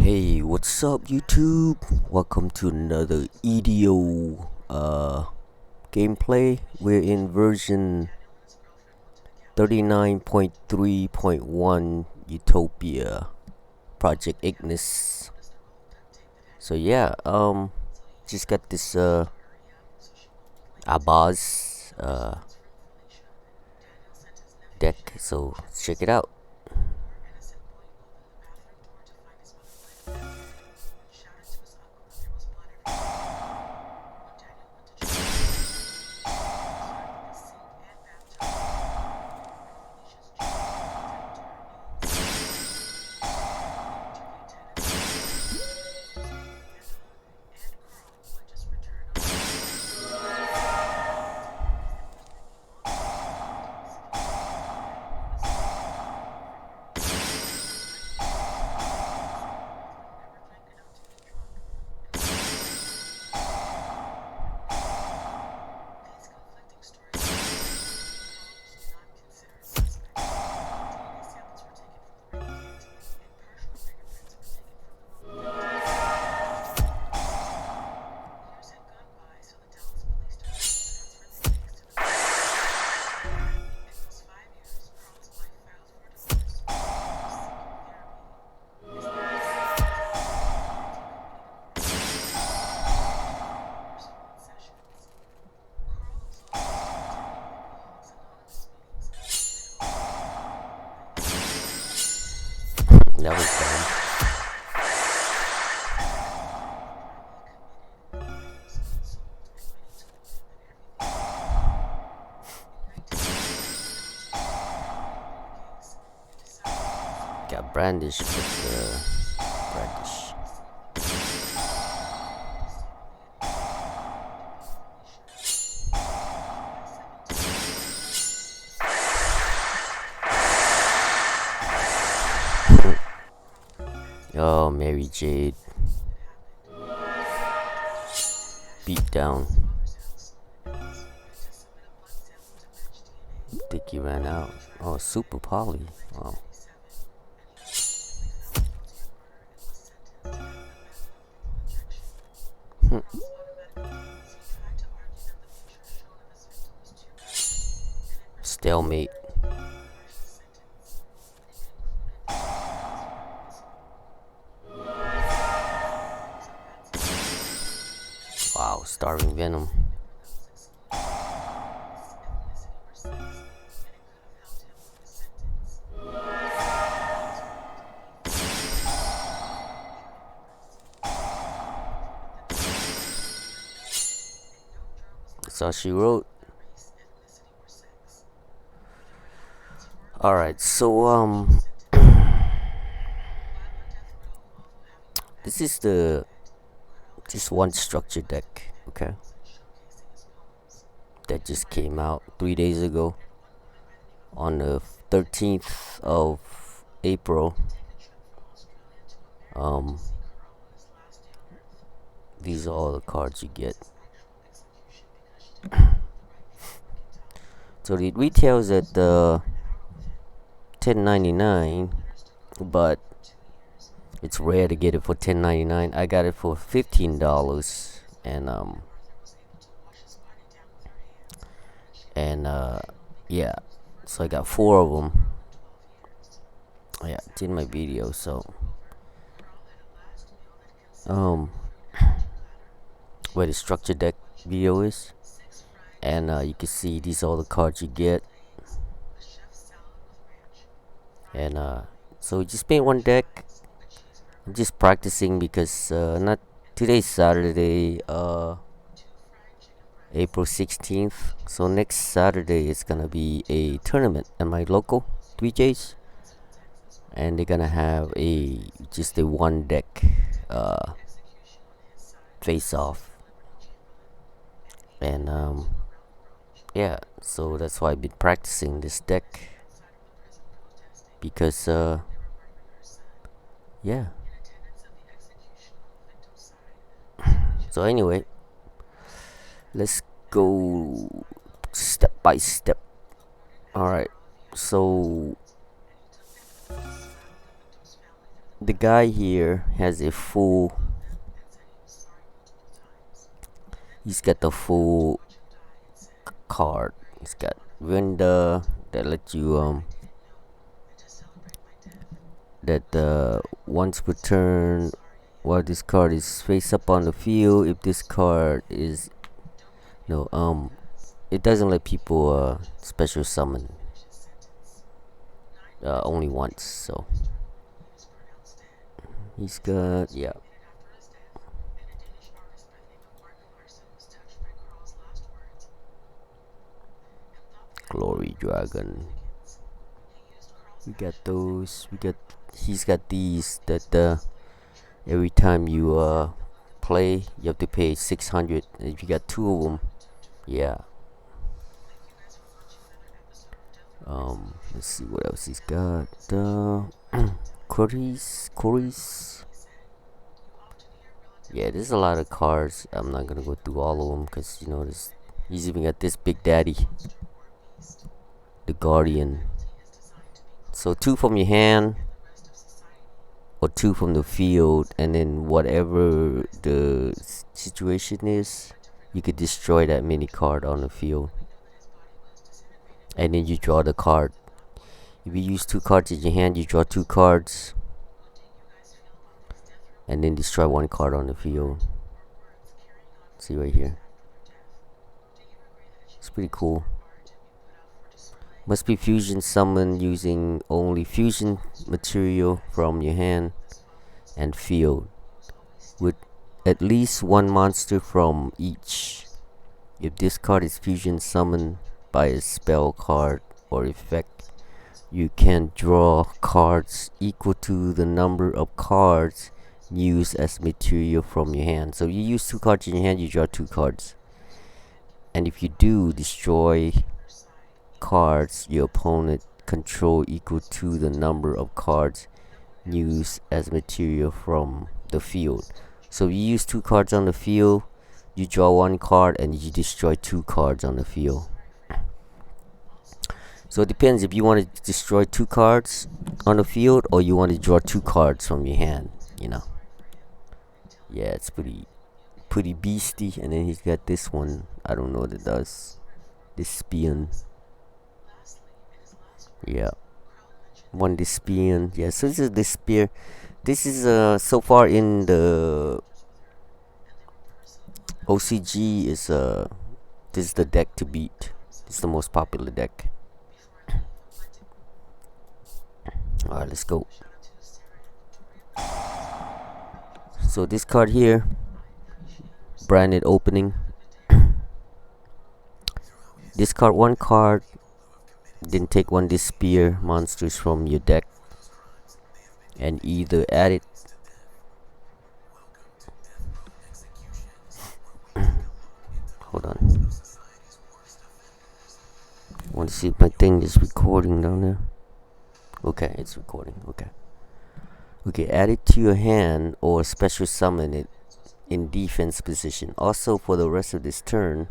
Hey, what's up YouTube? Welcome to another EDO gameplay. We're in version 39.3.1 Utopia Project Ignis. So yeah, just got this Albaz deck, so let's check it out. That was fun. Got brandish with brandish. Oh, Mary Jade. Beat down. Think he ran out. Oh, super poly. Wow. Stalemate. Wow, Starving Venom. That's all she wrote. Alright, so this is just one structure deck, okay? That just came out 3 days ago on the 13th of April. These are all the cards you get. So it retails at $10.99, but it's rare to get it for $10.99. I got it for $15, and yeah, so I got 4 of them. Yeah, it's in my video. So where the structure deck video is, and you can see these are all the cards you get. And so just paint one deck. I'm just practicing because not today's Saturday, April 16th. So next Saturday it's gonna be a tournament at my local 3Js, and they're gonna have just a one deck face off. And yeah, so that's why I've been practicing this deck, because yeah. So anyway, let's go step by step. Alright, so the guy here has a full. He's got the full card. He's got window that lets you once per turn while this card is face up on the field, if this card is it doesn't let people special summon only once. So he's got Glory Dragon. We got those. He's got these that every time you play, you have to pay 600. And if you got 2 of them, yeah. Let's see what else he's got. Queries. Yeah, there's a lot of cards. I'm not gonna go through all of them because he's even got this Big Daddy, the Guardian. So 2 from your hand or 2 from the field, and then whatever the situation is, you could destroy that mini card on the field, and then you draw the card. If you use 2 cards in your hand, you draw 2 cards and then destroy 1 card on the field. See right here, it's pretty cool. Must be fusion summoned using only fusion material from your hand and field, with at least 1 monster from each. If this card is fusion summoned by a spell card or effect, you can draw cards equal to the number of cards used as material from your hand. So you use 2 cards in your hand, you draw 2 cards, and if you do, destroy cards your opponent control equal to the number of cards used as material from the field. So you use 2 cards on the field, you draw 1 card, and you destroy 2 cards on the field. So it depends if you want to destroy 2 cards on the field or you want to draw 2 cards from your hand. Yeah, it's pretty beastie. And then he's got this one. I don't know what it does. Despia. Yeah, 1 Despia. Yeah, so this is Despia. This is so far in the OCG is this is the deck to beat. It's the most popular deck. Alright, let's go. So this card here, branded opening. Discard 1 card, then take 1 Despia monsters from your deck and either add it hold on, I want to see if my thing is recording down there. Okay, it's recording. Okay, add it to your hand or special summon it in defense position. Also, for the rest of this turn,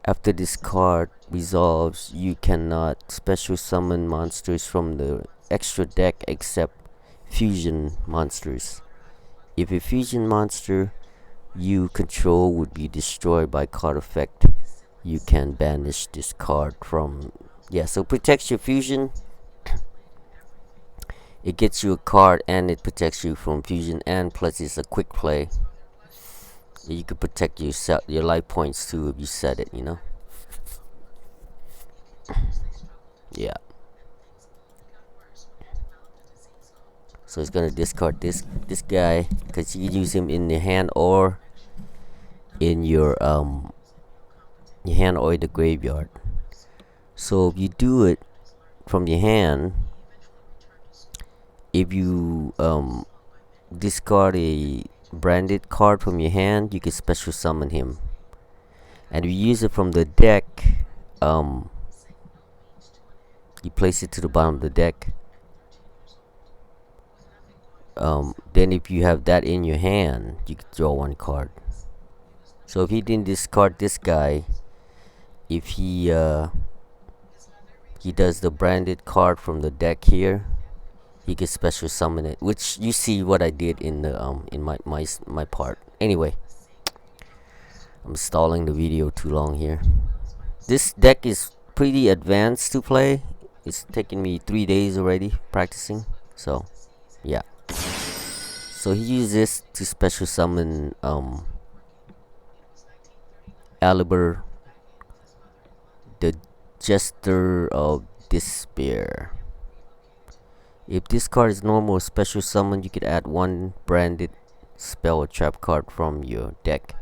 after this card resolves, you cannot special summon monsters from the extra deck except fusion monsters. If a fusion monster you control would be destroyed by card effect, you can banish this card from. Yeah, so protects your fusion. It gets you a card and it protects you from fusion, and plus it's a quick play. You could protect your life points too if you set it, Yeah. So it's gonna discard this guy because you can use him in your hand or in your hand or the graveyard. So if you do it from your hand, if you discard a branded card from your hand, you can special summon him. And if you use it from the deck, you place it to the bottom of the deck. Then if you have that in your hand, you can draw 1 card. So if he didn't discard this guy, if he he does the branded card from the deck here. He can special summon it, which you see what I did in the in my part. Anyway, I'm stalling the video too long here. This deck is pretty advanced to play. It's taken me 3 days already practicing. So, yeah. So he uses this to special summon Albion, the Jester of Despair. If this card is normal or special summon, you could add one branded spell or trap card from your deck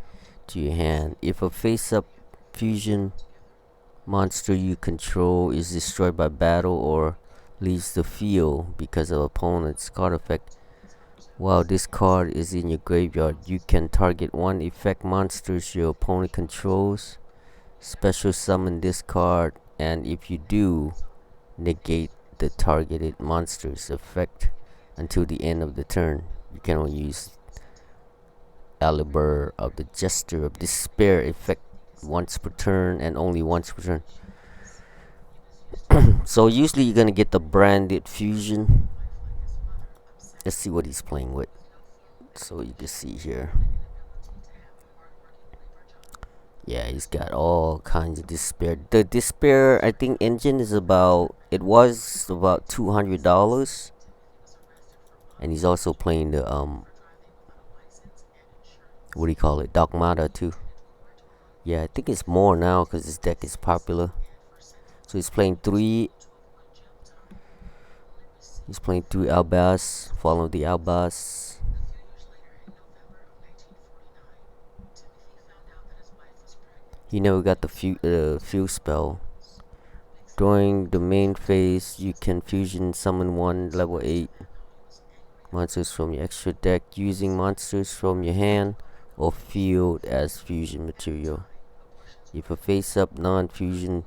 to your hand. If a face-up fusion monster you control is destroyed by battle or leaves the field because of opponent's card effect, while this card is in your graveyard, you can target one effect monsters your opponent controls, special summon this card, and if you do, negate the targeted monster's effect until the end of the turn. You can only use Albion of the Jester of Despair effect once per turn and only once per turn. So usually you're gonna get the branded fusion. Let's see what he's playing with. So you can see here. Yeah, he's got all kinds of despair. The despair, I think, engine is about, it was about $200, and he's also playing the what do you call it, Dogmatika too. Yeah, I think it's more now because this deck is popular. So he's playing three. He's playing 3 Albaz, Fallen of the Albaz. He never got the fuse spell. During the main phase, you can fusion summon one level 8 monsters from your extra deck using monsters from your hand or field as fusion material. If a face-up non-fusion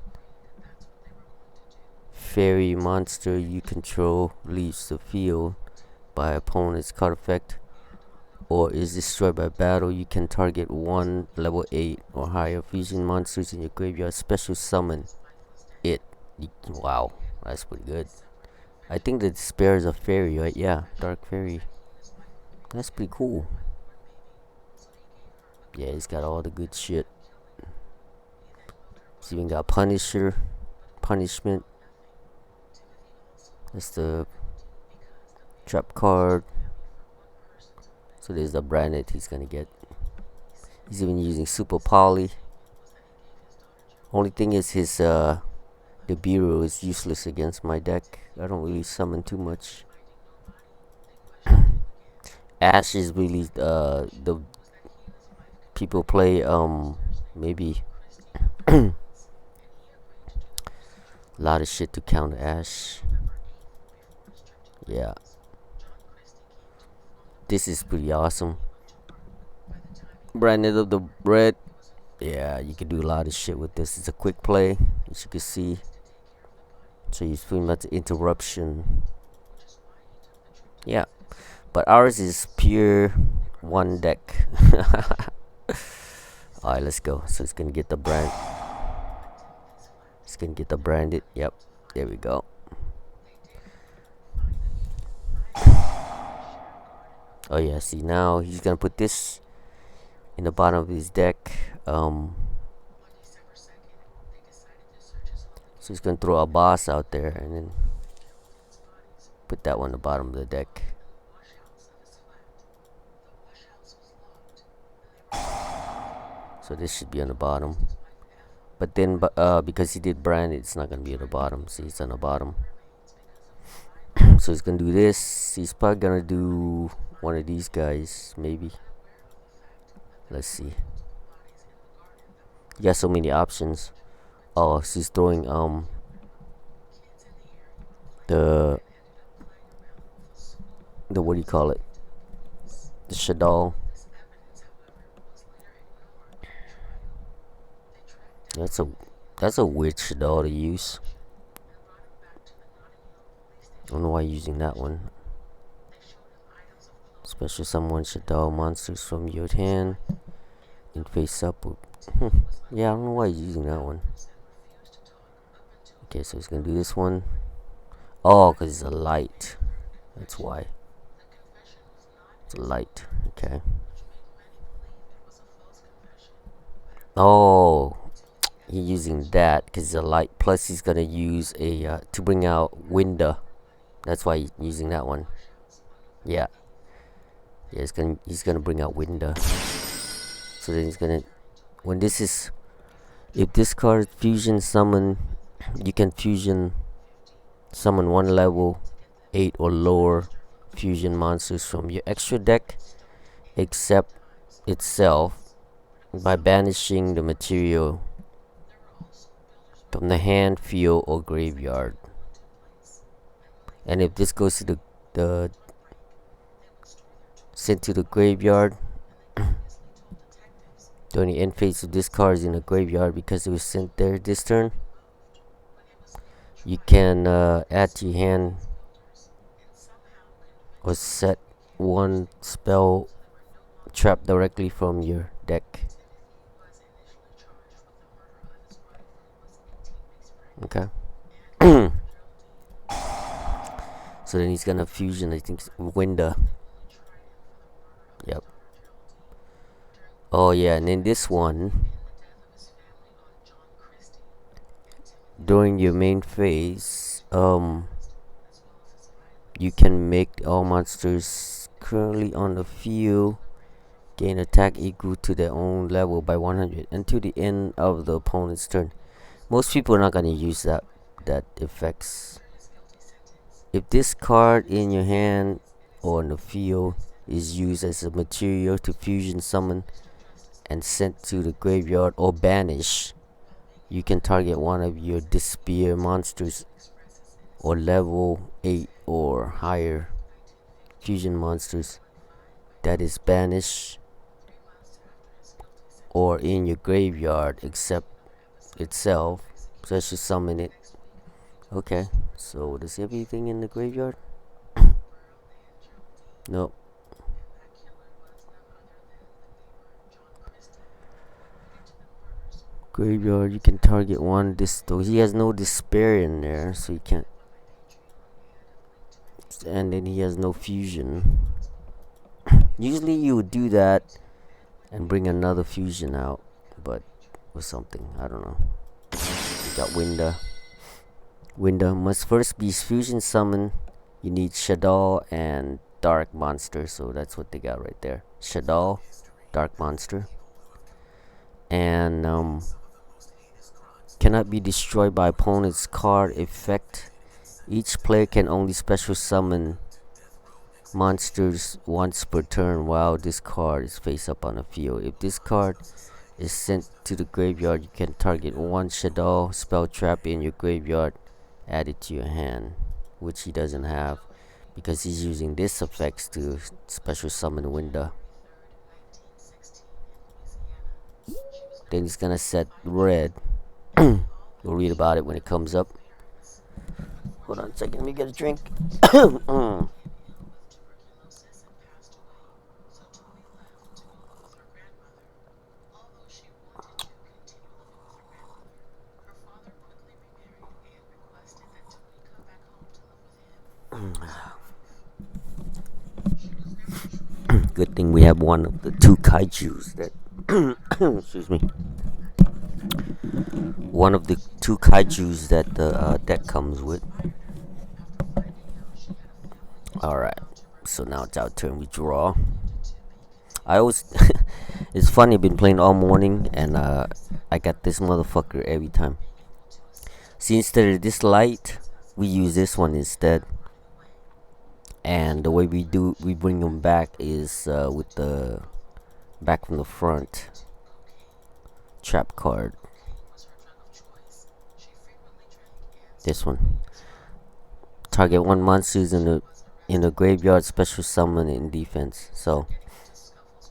fairy monster you control leaves the field by opponent's card effect or is destroyed by battle, you can target one level 8 or higher fusion monsters in your graveyard, special summon it. Wow, that's pretty good. I think the despair is a fairy, right? Yeah, dark fairy. That's pretty cool. Yeah, he's got all the good shit. He's even got Punisher, Punishment. That's the trap card. So there's the branded he's gonna get. He's even using Super Poly. Only thing is his the Bureau is useless against my deck. I don't really summon too much. Ash is really the people play maybe a lot of shit to counter Ash. Yeah. This is pretty awesome. Branded of the Red. Yeah, you can do a lot of shit with this. It's a quick play, as you can see. So you pretty much interruption. Yeah. But ours is pure one deck. Alright, let's go. So it's gonna get the brand. It's gonna get the branded. Yep. There we go. Oh yeah, see now he's gonna put this in the bottom of his deck. So he's gonna throw a boss out there and then put that one in the bottom of the deck. So this should be on the bottom. But then because he did brand, it's not gonna be at the bottom. See, it's on the bottom. So he's gonna do this. He's probably gonna do one of these guys, maybe. Let's see. He got so many options. Oh, so he's throwing the what do you call it? The Shadow. That's a weird Shadow to use. I don't know why you're using that one. Special summon Shadow monsters from your hand in face up. Yeah, I don't know why you're using that one. Okay, so he's gonna do this one. Oh, because it's a light. That's why. It's a light. Okay. Oh, he's using that because it's a light. Plus, he's gonna use a to bring out window. That's why he's using that one. Yeah. Yeah, he's gonna bring out window. So then he's gonna, when this is, if this card fusion summon, you can fusion summon one level 8 or lower fusion monsters from your extra deck, except itself, by banishing the material from the hand, field, or graveyard. And if this goes to the sent to the graveyard, during the end phase of this card is in the graveyard because it was sent there this turn, you can add to your hand or set one spell trap directly from your deck. Okay. So then he's gonna fusion, I think, window. Yep. Oh yeah, and then this one, during your main phase, you can make all monsters currently on the field gain attack equal to their own level by 100 until the end of the opponent's turn. Most people are not gonna use that effects. If this card in your hand or in the field is used as a material to fusion summon and sent to the graveyard or banish, you can target one of your Despia monsters or level 8 or higher fusion monsters that is banished or in your graveyard except itself, special summon it. Okay, so does he have anything in the graveyard? Nope. Graveyard, you can target one. Though he has no despair in there, so you can't. And then he has no fusion. Usually you would do that and bring another fusion out, but or something, I don't know. You got window. Window must first be fusion summoned. You need Shadow and Dark Monster, so that's what they got right there. Shadow, Dark Monster, and cannot be destroyed by opponent's card effect. Each player can only special summon monsters once per turn while this card is face up on the field. If this card is sent to the graveyard, you can target one Shadow spell trap in your graveyard, add it to your hand, which he doesn't have because he's using this effects to special summon window. Then he's gonna set red. We'll read about it when it comes up. Hold on a second, let me get a drink. Good thing we have one of the two kaijus that excuse me. One of the two kaijus that the deck comes with. Alright, so now it's our turn. We draw. I always it's funny, I've been playing all morning and I got this motherfucker every time. See, instead of this light, we use this one instead. And the way we bring them back is with the back from the front trap card. This one. Target one monster in the graveyard, special summon in defense. So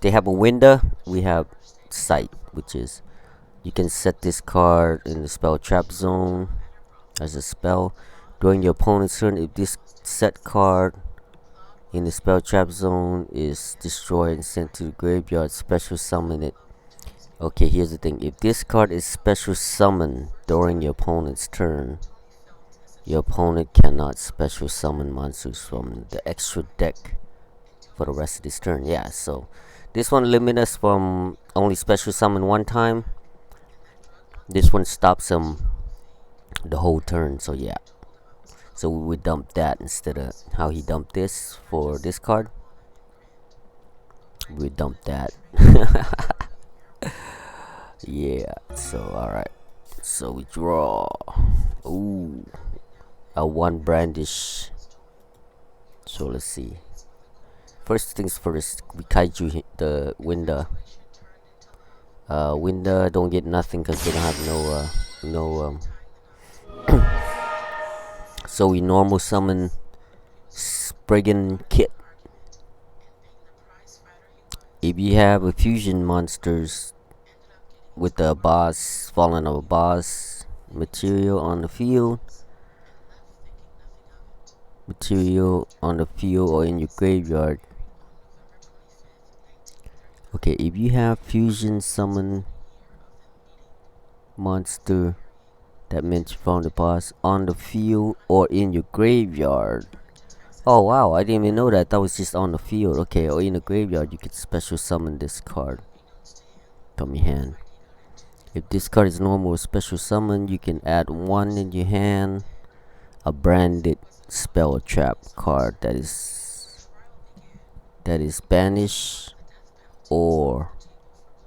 they have a window. We have sight, which is you can set this card in the spell trap zone as a spell during your opponent's turn. If this set card in the spell trap zone is destroyed and sent to the graveyard, special summon it. Okay, here's the thing. If this card is special summoned during your opponent's turn, Your opponent cannot special summon monsters from the extra deck for the rest of this turn. Yeah, so this one limits us from only special summon one time. This one stops him the whole turn, so yeah. So we would dump that instead of how he dumped this for this card. We would dump that. Yeah, so alright. So we draw. Ooh. A 1 brandish. So let's see. First things first, we Kaiju the Winda. Winda don't get nothing because they don't have no so we normal summon Sprngan Kit. If you have a fusion monsters with the Albaz, Fallen of Albaz material on the field, or in your graveyard. Okay, if you have fusion summon monster that meant from the boss on the field or in your graveyard. Oh wow, I didn't even know that. That was just on the field. Okay, or in the graveyard, you could special summon this card from your hand. If this card is normal or special summon, you can add 1 in your hand, a branded spell or trap card that is banished or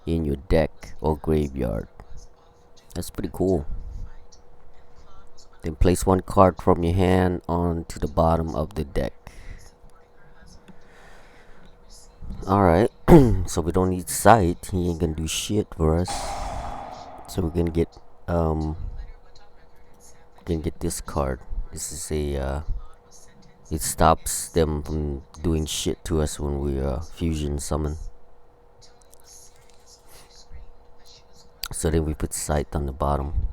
in your deck or graveyard. That's pretty cool. Then place 1 card from your hand onto the bottom of the deck. Alright, so we don't need Sight. He ain't gonna do shit for us. So we're gonna get this card. This is a it stops them from doing shit to us when we fusion summon. So then we put Sight on the bottom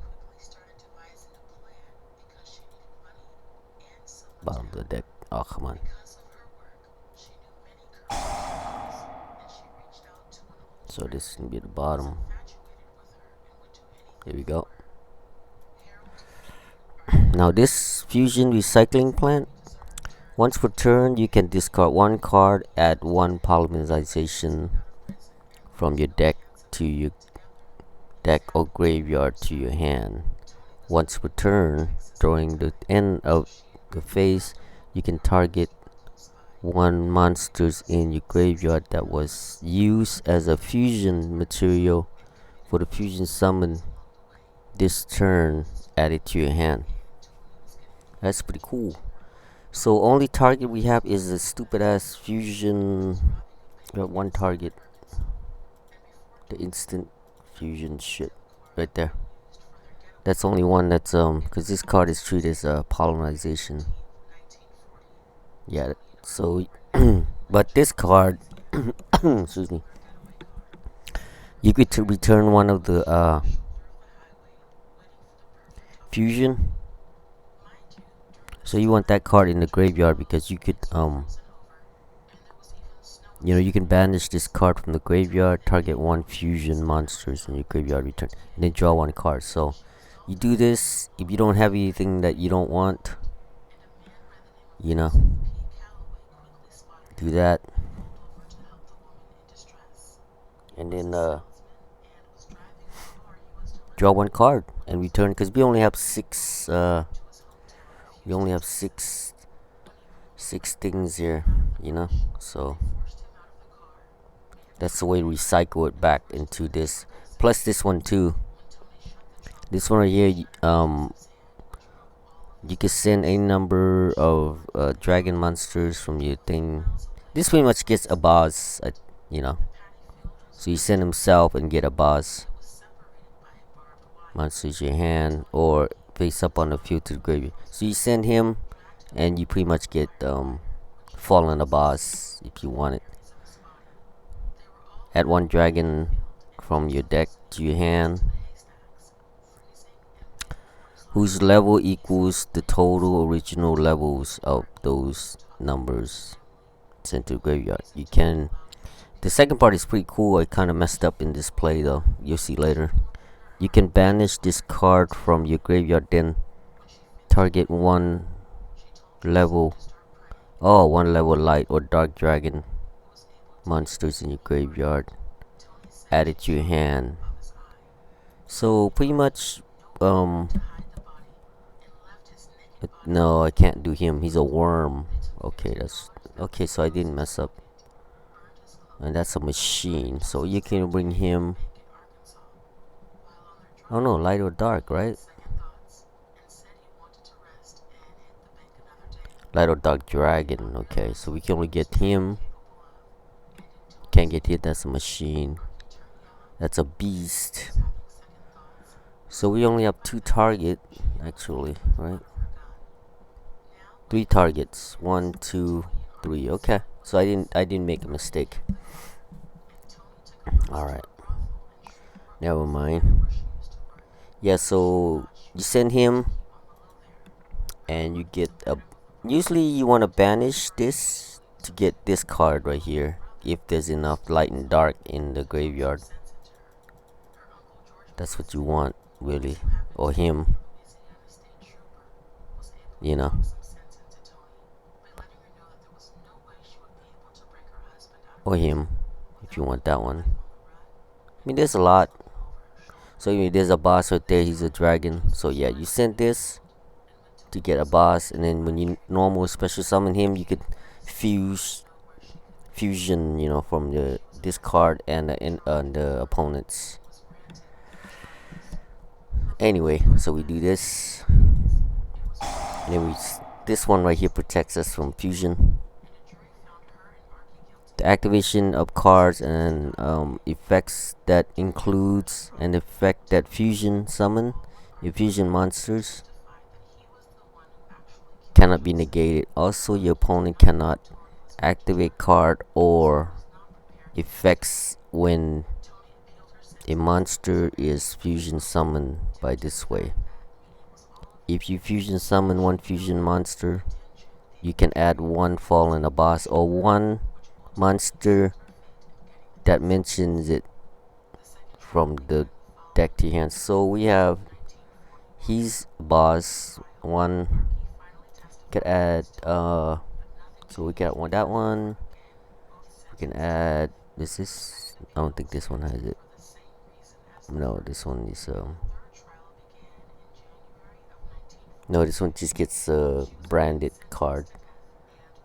of the deck. Oh come on. So this can be the bottom. Here we go. Now this fusion recycling plant, once per turn you can discard 1 card, add 1 polymerization from your deck to your deck or graveyard to your hand. Once per turn, during the end of the phase, you can target 1 monsters in your graveyard that was used as a fusion material for the fusion summon this turn, add it to your hand. That's pretty cool. So only target we have is a stupid ass fusion. We got 1 target, the instant fusion shit right there. That's only one that's because this card is treated as a polymerization. Yeah, so but this card excuse me, you could return 1 of the fusion. So you want that card in the graveyard because you could you know, you can banish this card from the graveyard, target 1 fusion monsters in your graveyard, return, and then draw 1 card. So you do this if you don't have anything that you don't want, you know, do that, and then draw 1 card and return, because we only have 6 6 things here, you know. So that's the way to recycle it back into this. Plus this one too, this one right here, you can send a number of dragon monsters from your thing. This pretty much gets a boss, you know. So you send himself and get a boss monsters your hand or face up on the field to the graveyard. So you send him and you pretty much get Fallen Albaz if you want it. Add 1 dragon from your deck to your hand, whose level equals the total original levels of those numbers sent to the graveyard. You can, the second part is pretty cool. I kind of messed up in this play though, you'll see later. You can banish this card from your graveyard, then target one level one level light or dark dragon monsters in your graveyard. Add it to your hand. So pretty much no, I can't do him. He's a worm. Okay, that's okay, so I didn't mess up. And that's a machine. So you can bring him. Oh no, light or dark, right? Light or dark dragon. Okay, so we can only get him. Can't get hit. That's a machine. That's a beast. So we only have 2 targets, actually, right? 3 targets. 1, 2, 3. Okay. So I didn't make a mistake. Alright. Never mind. Yeah, so you send him and you get a usually you wanna banish this to get this card right here. If there's enough light and dark in the graveyard. That's what you want, really. Or him. You know. Or him, if you want that one. I mean, there's a lot. So there's a boss right there. He's a dragon. So yeah, you send this to get a boss, and then when you normal special summon him, you could fusion, you know, from this card and the opponents. Anyway, so we do this, and then this one right here protects us from fusion. The activation of cards and effects that includes an effect that fusion summon your fusion monsters cannot be negated. Also, your opponent cannot activate card or effects when a monster is fusion summoned by this way. If you fusion summon one fusion monster, you can add 1 Fallen Albaz or 1 monster that mentions it from the deck to hand. So we have he's boss 1. Could add so we got that one. We can add this. I don't think this one has it. No, this one is no, this one just gets a branded card.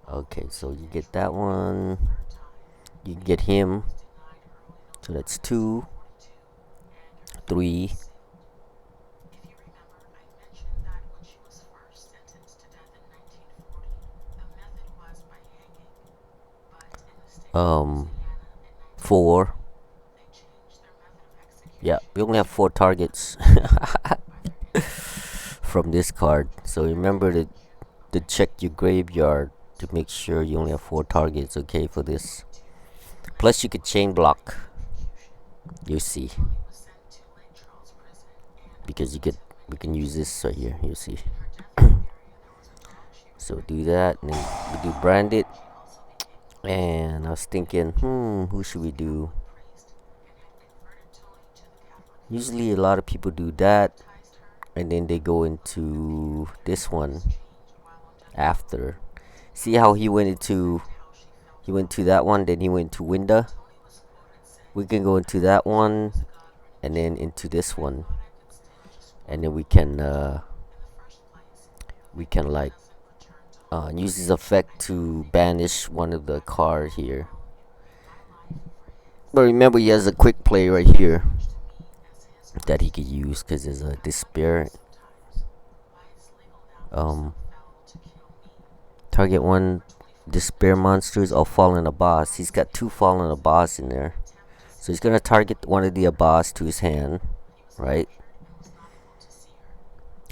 Okay, so you get that one. You get him. So that's 2, 3. Um, 4. Yeah, we only have 4 targets from this card. So remember to check your graveyard to make sure you only have 4 targets, okay, for this. Plus you could chain block. You see. Because we can use this right here, you see. So do that, and then we do branded. And I was thinking, who should we do? Usually a lot of people do that, and then they go into this one after. See how he went to that one, then he went to Winda. We can go into that one and then into this one, and then we can like use this effect to banish one of the card here. But remember, he has a quick play right here that he could use because there's a Despia. Target 1 Despia monsters or Fallen Albaz. He's got 2 Fallen Albaz in there, so he's gonna target one of the Albaz to his hand, right?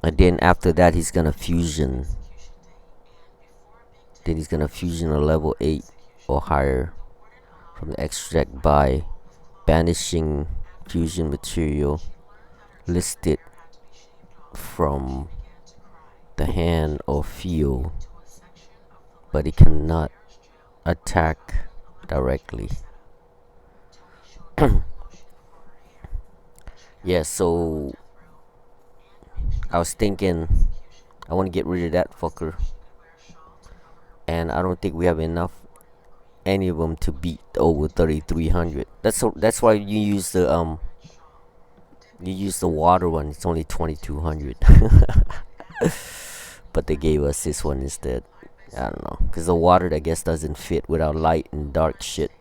And then after that, he's gonna fusion. Then he's gonna fusion a level 8 or higher from the extract by banishing fusion material listed from the hand or field, but it cannot attack directly. Yeah, so I was thinking I want to get rid of that fucker. And I don't think we have enough, any of them, to beat over 3300. That's why you use the water one. It's only 2200. But they gave us this one instead. I don't know, because the water, I guess, doesn't fit without light and dark shit.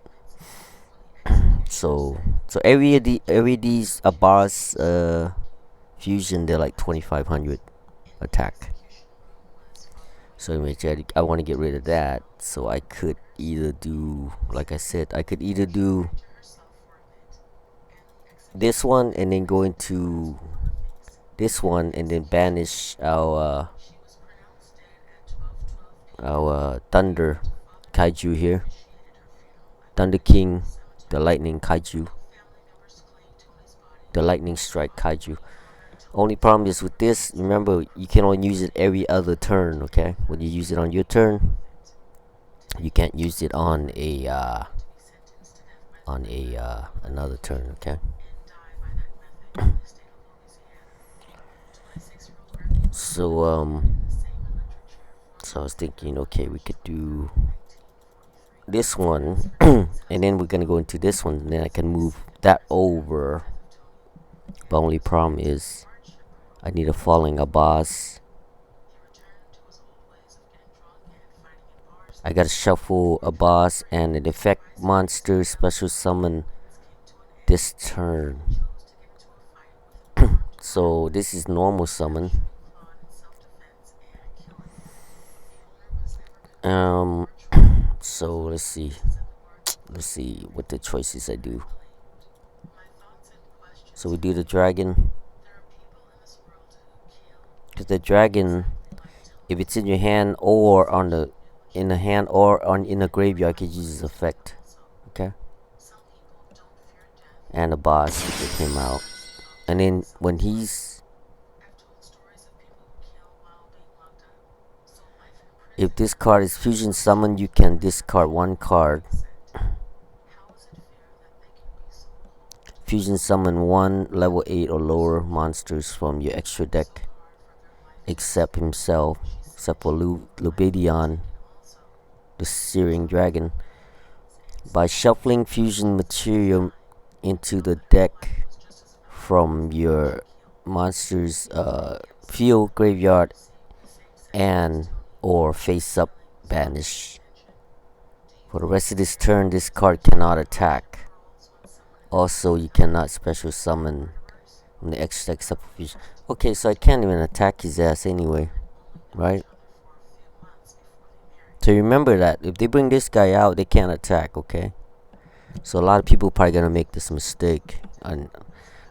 So every of these Albaz fusion, they're like 2500 attack. So I want to get rid of that. So I could either do, like I said, I could either do this one and then go into this one and then banish our Thunder Kaiju here. Thunder King, the Lightning Kaiju. The Lightningstrike Kaiju. Only problem is with this, remember, you can only use it every other turn, okay? When you use it on your turn, you can't use it on another turn, okay? So so I was thinking, okay, we could do this one and then we're gonna go into this one, and then I can move that over. The only problem is I need a Fallen Albaz. I gotta shuffle a boss and an effect monster special summon this turn. So this is normal summon. So let's see what the choices I do. So we do the dragon, because the dragon, if it's in your hand or in the hand or in the graveyard, I could use his effect, okay? And the boss to get him out. And then when if this card is fusion summoned, you can discard one card. Fusion summon one level 8 or lower monsters from your extra deck, except for Levianeer, the Searing Dragon. By shuffling fusion material into the deck from your monster's field, graveyard, and or face up banish. For the rest of this turn, this card cannot attack. Also, you cannot special summon from the extra except for fusion. Okay, so I can't even attack his ass anyway, right? So remember that if they bring this guy out, they can't attack, okay? So a lot of people probably gonna make this mistake, and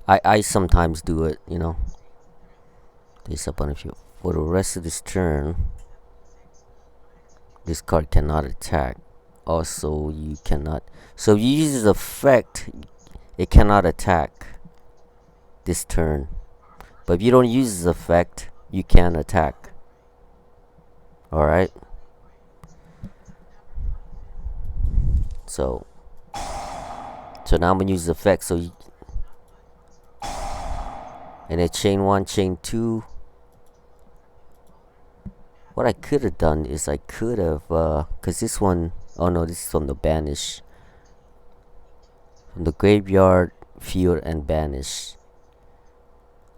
I sometimes do it, you know. This up on a few. For the rest of this turn, this card cannot attack. Also, you cannot. So if you use his effect, it cannot attack this turn. But if you don't use his effect, you can attack. Alright? So now I'm gonna use the effect. And then chain 1, chain 2. What I could have done is I could have, cause this one, oh no, this is from the banish. From the graveyard, field, and banish.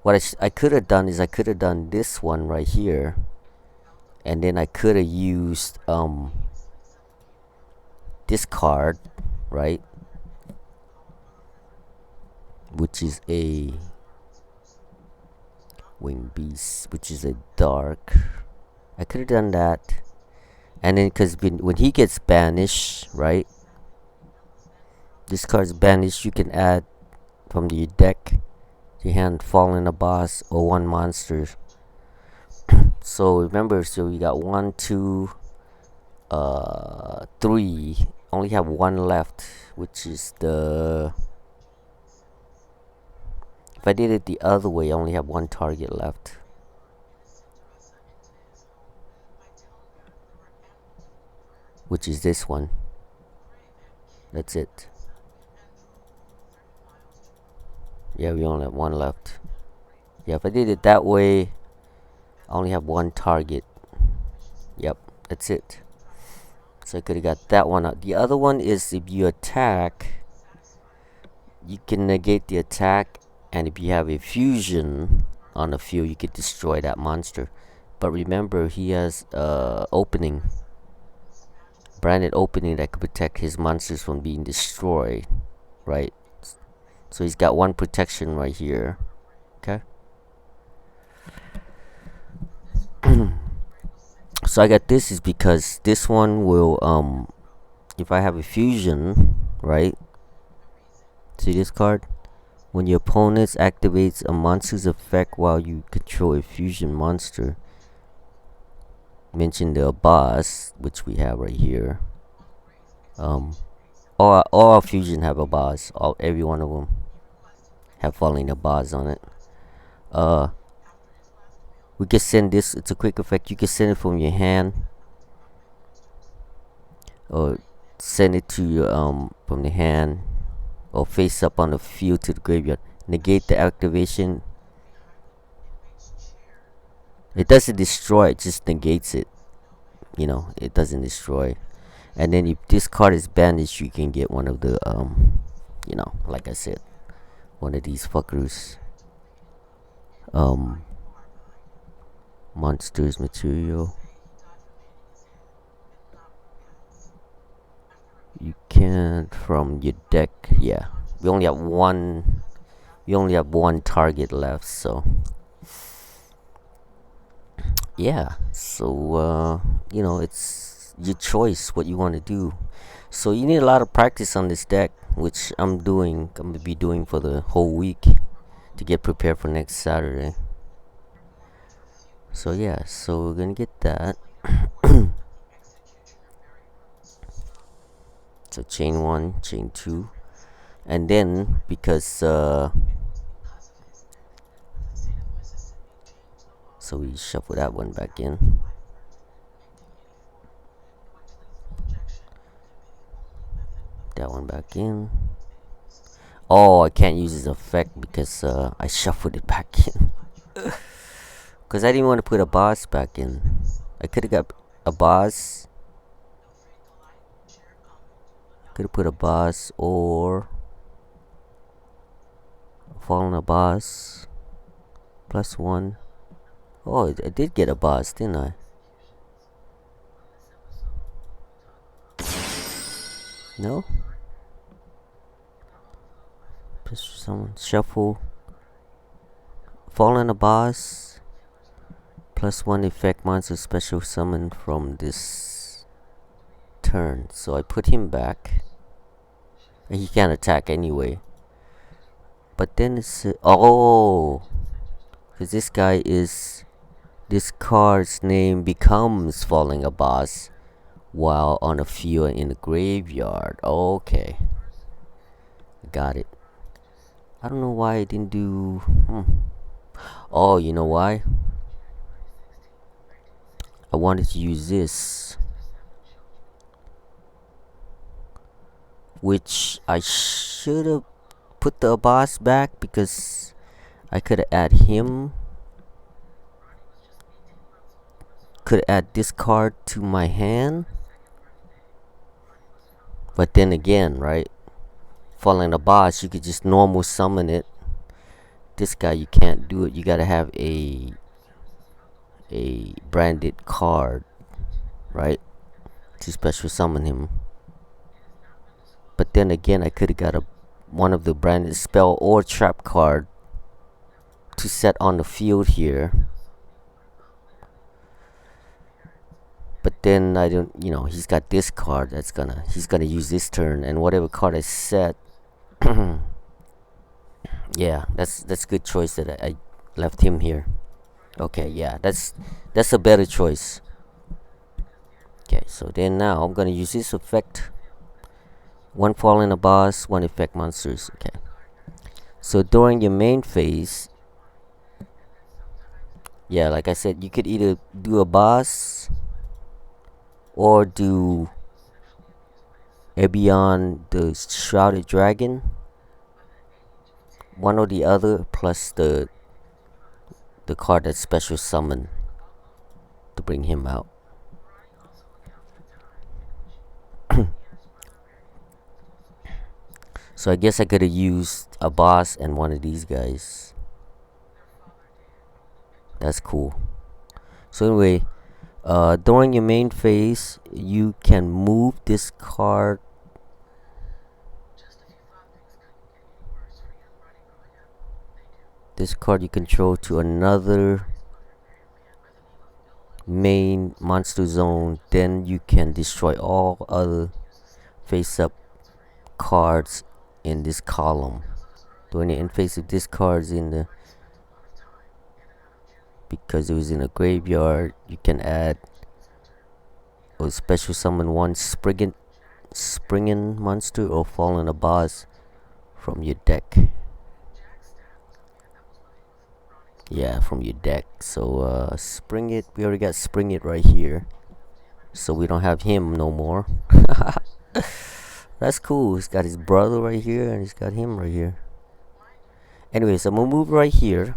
What I could have done is I could have done this one right here, and then I could have used this card, right? Which is a Wing Beast, which is a dark. I could have done that, and then because when he gets banished, right? This card's banished. You can add from the deck to your hand Fallen Albaz or one monster. So remember, so we got 1, 2, 3. Only have one left, which is the. If I did it the other way, I only have one target left. Which is this one. That's it. Yeah, we only have one left. Yeah, if I did it that way, I only have one target. Yep, that's it. So I could have got that one out. The other one is if you attack, you can negate the attack, and if you have a fusion on the field, you could destroy that monster. But remember, he has opening, branded opening that could protect his monsters from being destroyed, right? So he's got one protection right here. Okay. So I got this is because this one will if I have a fusion, right? See this card? When your opponent activates a monster's effect while you control a fusion monster, mention the Albaz, which we have right here. All our fusion have Albaz. Every one of them have Fallen Albaz on it. We can send this. It's a quick effect. You can send it from your hand, or send it to your from the hand, or face up on the field to the graveyard. Negate the activation. It doesn't destroy, it just negates it. You know, it doesn't destroy. And then if this card is banished, you can get one of the you know, like I said, one of these fuckers. Monsters material. You can't from your deck. Yeah, we only have one target left, so yeah. So you know, it's your choice what you want to do. So you need a lot of practice on this deck, which I'm gonna be doing for the whole week to get prepared for next Saturday. So yeah, so we're gonna get that. So chain 1, chain 2, and then because so we shuffle that one back in. That one back in. Oh, I can't use his effect because I shuffled it back in. Because I didn't want to put a boss back in. I could have got a boss. Could have put a boss or Fallen Albaz +1. Oh, I did get a boss, didn't I? No? Just someone shuffle. Fallen Albaz +1 effect monster special summon from this turn. So I put him back. He can't attack anyway. But then it's oh, because this guy is, this card's name becomes Fallen Albaz while on a field in the graveyard. Okay, got it. I don't know why I didn't do. Oh, you know why? I wanted to use this, which I should have put the Albaz back because I could add him. Could add this card to my hand. But then again, right? Fallen Albaz, you could just normal summon it. This guy, you can't do it. You gotta have a branded card, right? To special summon him. But then again, I could have got one of the branded spell or trap card to set on the field here. But then I don't, you know, he's got this card he's gonna use this turn, and whatever card I set. Yeah, that's good choice that I left him here. Okay, yeah, that's a better choice. Okay, so then now I'm gonna use this effect. 1 Fallen Albaz, 1 effect monsters. Okay. So during your main phase, yeah, like I said, you could either do a boss or do Albion, the Shrouded Dragon, one or the other, plus the card that's special summon. to bring him out. So I guess I could have used a boss and one of these guys. That's cool. So anyway, during your main phase, you can move this card. This card you control to another main monster zone. Then you can destroy all other face-up cards in this column. During the end phase, if this card's in the, because it was in a graveyard, you can add or special summon one Sprngan monster or Fallen of Albaz from your deck. Yeah, from your deck. So Spring It, we already got Spring It right here, so we don't have him no more. That's cool. He's got his brother right here and he's got him right here. Anyways, I'm gonna move right here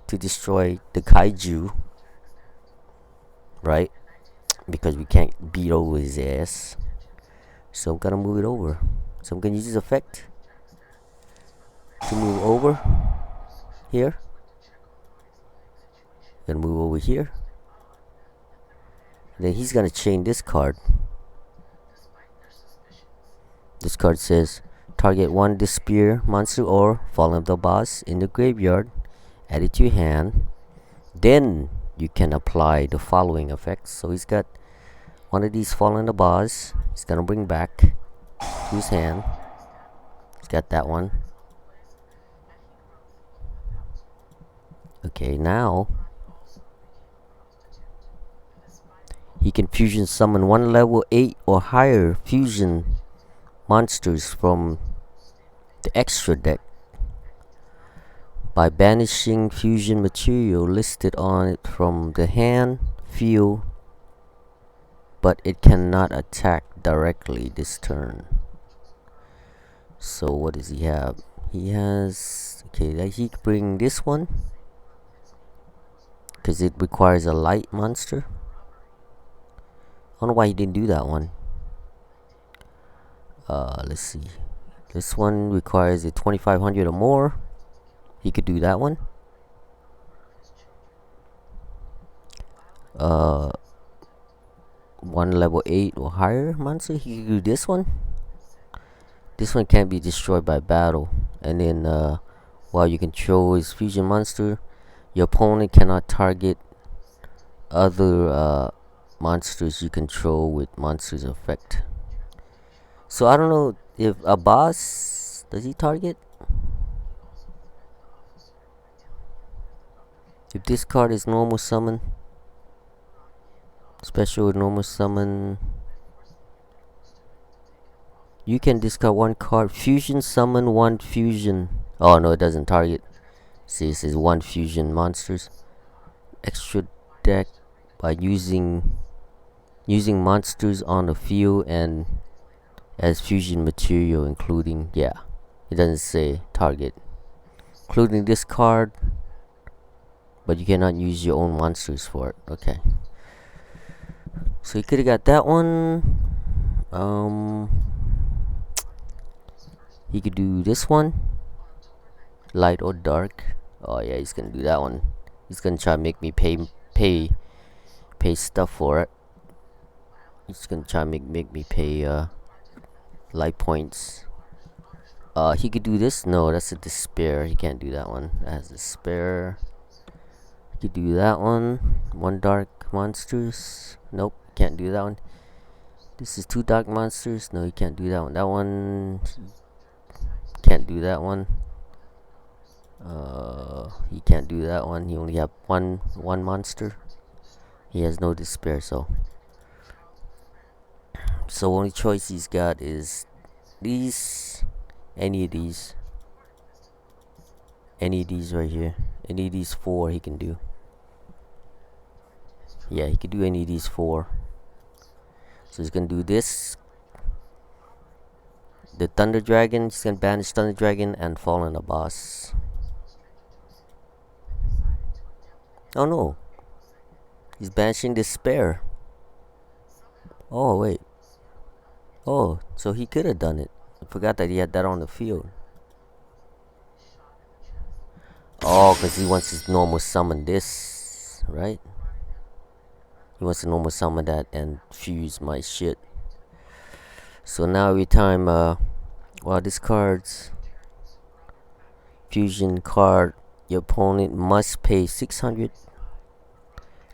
to destroy the Kaiju, right? Because we can't beat over his ass, so I'm gonna move it over. So I'm gonna use this effect to move over here. Gonna move over here. And then he's gonna chain this card. This card says target one Despia monster or Fallen of Albaz in the graveyard, add it to your hand. Then you can apply the following effects. So he's got one of these Fallen of Albaz. He's gonna bring back to his hand. He's got that one. Okay, now he can fusion summon one level 8 or higher fusion monsters from the extra deck by banishing fusion material listed on it from the hand, field, but it cannot attack directly this turn. So what does he have? He has, okay, he can bring this one because it requires a light monster. I don't know why he didn't do that one. Let's see. This one requires a 2500 or more. He could do that one. One level 8 or higher monster. He could do this one. This one can't be destroyed by battle. And then while you control his fusion monster, your opponent cannot target other monsters you control with monsters effect. So I don't know if a boss, does he target? If this card is normal summon, special normal summon, you can discard one card, fusion summon one fusion. Oh no, it doesn't target. See, it says one fusion monsters. Extra deck by using monsters on the field and as fusion material, including, yeah, it doesn't say target, including this card, but you cannot use your own monsters for it. Okay, so you could have got that one. He could do this one, light or dark. Oh yeah, he's gonna do that one. He's gonna try to make me pay stuff for it. He's gonna try to make me pay light points. He could do this. No, that's a despair. He can't do that one. That has despair. He could do that one. One dark monsters. Nope, can't do that one. This is two dark monsters. No, he can't do that one. That one, can't do that one. He can't do that one. He only have one monster. He has no despair, so only choice he's got is these, any of these right here. Any of these four he can do. Yeah, he could do any of these four. So he's gonna do this, the Thunder Dragon. He's gonna banish Thunder Dragon and Fallen of Albaz. Oh no, He's banishing Despair. Oh, wait. Oh, so he could have done it. I forgot that he had that on the field. Oh, because he wants to normal summon this, right? He wants to normal summon that and fuse my shit. So now every time, well, this card's fusion card, your opponent must pay 600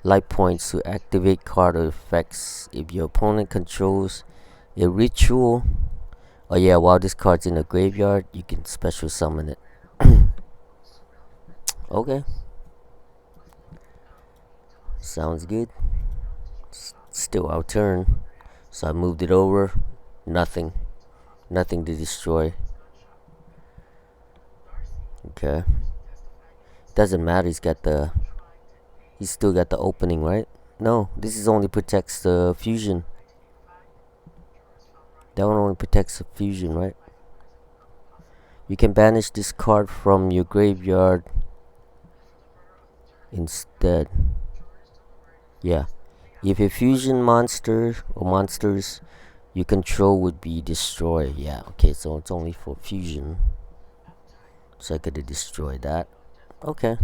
life points to activate card effects. If your opponent controls a ritual, oh yeah, while this card's in the graveyard, you can special summon it. Okay. Sounds good. Still our turn. So I moved it over. Nothing. Nothing to destroy. Okay. Doesn't matter, he's still got the opening, right? No, this is only protects the fusion. That one only protects the fusion, right? You can banish this card from your graveyard instead. Yeah. If a fusion monster or monsters you control would be destroyed. Yeah, okay, so it's only for fusion. So I could destroy that. Okay.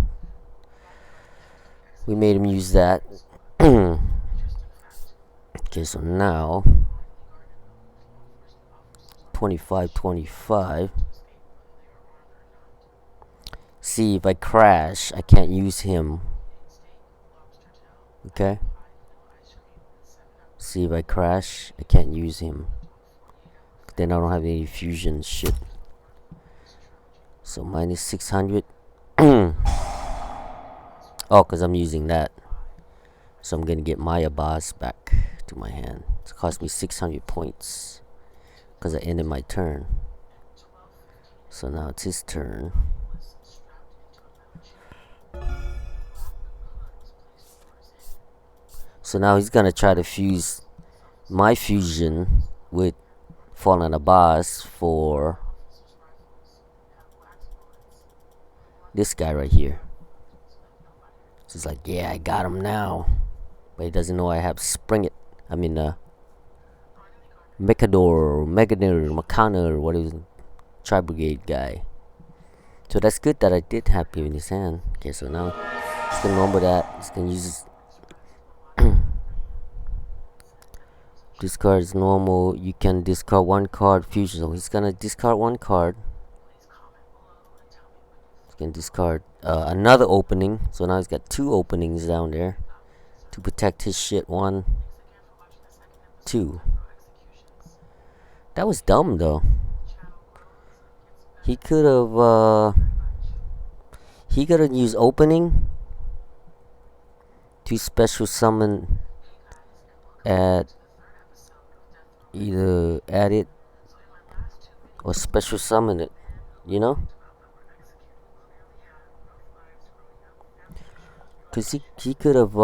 We made him use that. Okay, so now 25. See, if I crash, I can't use him. Okay. See, if I crash, I can't use him. Then I don't have any fusion shit. So minus 600. Oh, because I'm using that. So I'm going to get my Albaz back to my hand. It's cost me 600 points. Because I ended my turn. So now it's his turn. So now he's going to try to fuse my fusion with Fallen of Albaz for this guy right here. So it's like, yeah, I got him now. But he doesn't know I have Mechaner, what is it? Tri-Brigade guy. So that's good that I did have him in his hand. Okay, so now he's gonna remember that. He's gonna use this card is normal. You can discard one card fusion. So he's gonna discard one card. He's gonna discard another opening. So now he's got 2 openings down there to protect his shit. 1, 2. That was dumb though. He could have used opening to special summon at either add it or special summon it, you know? Cause he could have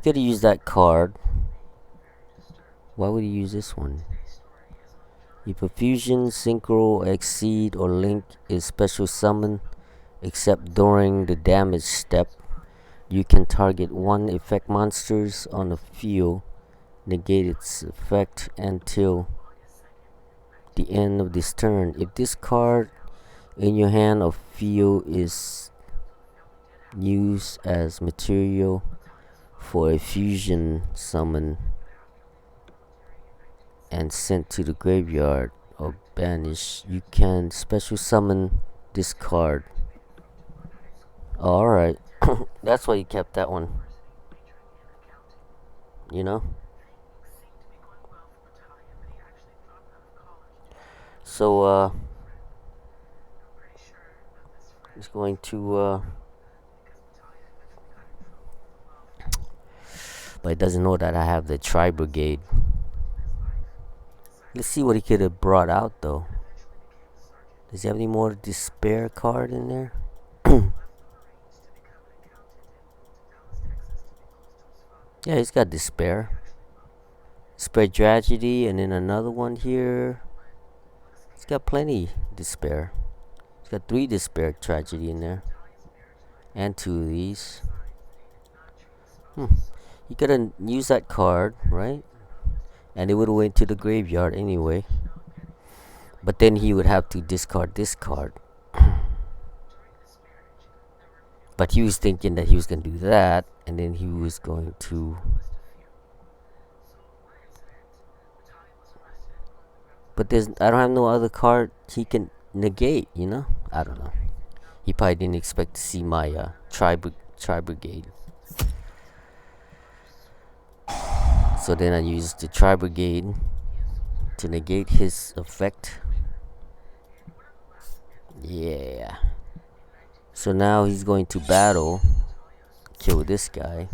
used that card. Why would he use this one? If a fusion, synchro, exceed, or link is special summon, except during the damage step, you can target 1 effect monsters on the field, negate its effect until the end of this turn. If this card in your hand or field is used as material for a fusion summon and sent to the graveyard or banished, you can special summon this card. Alright. That's why you kept that one. You know? So, he's going to, but he doesn't know that I have the Tri-Brigade. Let's see what he could have brought out though. Does he have any more Despair card in there? Yeah, he's got Despair. Despair Tragedy, and then another one here. He's got plenty Despair. He's got 3 Despair Tragedy in there. And 2 of these. He couldn't use that card, right? And it would have went to the graveyard anyway. But then he would have to discard this card. But he was thinking that he was going to do that, and then he was going to... But I don't have no other card he can negate, you know? I don't know. He probably didn't expect to see my Tri-Brigade. So then I used the Tri-Brigade to negate his effect. Yeah. So now he's going to battle, kill this guy.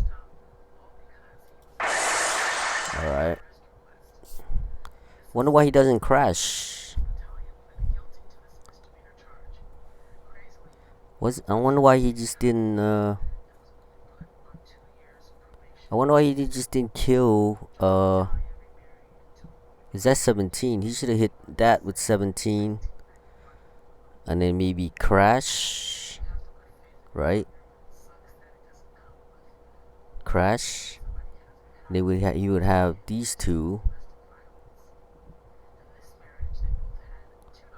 Alright. Wonder why he doesn't crash. I wonder why he just didn't I wonder why he just didn't kill is that 17? He should have hit that with 17. And then maybe crash. Right? Crash. Then he would have these two.